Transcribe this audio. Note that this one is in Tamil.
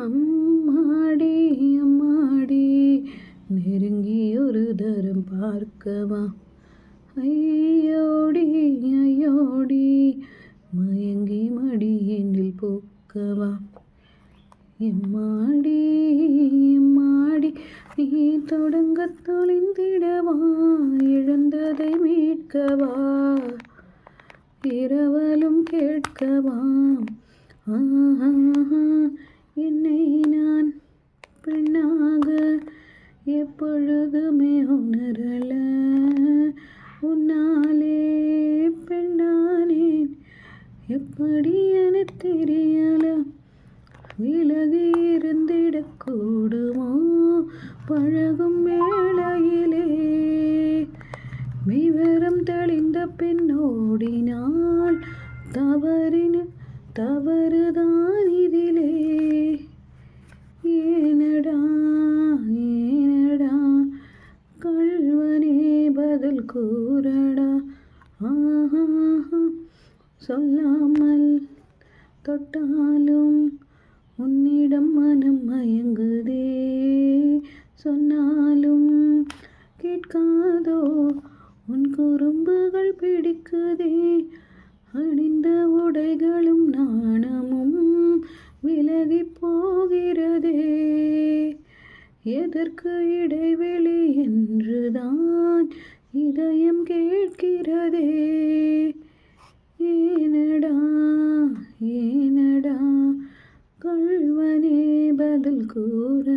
அம்மாடி அம்மாடி நெருங்கி ஒரு தரம் பார்க்கவா, ஐயோடி ஐயோடி மயங்கி மடியெனில் போக்கவா, எம்மாடி எம்மாடி நீ தொடங்க தொலைந்திடவா, இழந்ததை மீட்கவா, இரவலும் கேட்கவா, என்னை நான் பெண்ணாக எப்பொழுதுமே உணரல, உன்னாலே பெண்ணானேன் எப்படி என தெரியல, விலகி இருந்திடக்கூடுமோ பழகும் வேளையிலே, விவரம் தெளிந்த பின்னோடினால் தவறுதான் இதிலே, ஏனடா ஏனடா கள்வனே பதில் கூறடா, சொல்லாமல் தொட்டாலும் உன்னிடம் மனம் மயங்குதே, சொன்னாலும் கேட்காதோ உன் குறும்புகள் பிடிக்குதே, அணிந்த உடைகளும் நாணமும் விலகி போகிறதே, எதற்கு இடைவெளி என்றுதான் இதயம் கேட்கிறதே, ஏனடா ஏனடா கள்வனே பதில் கூற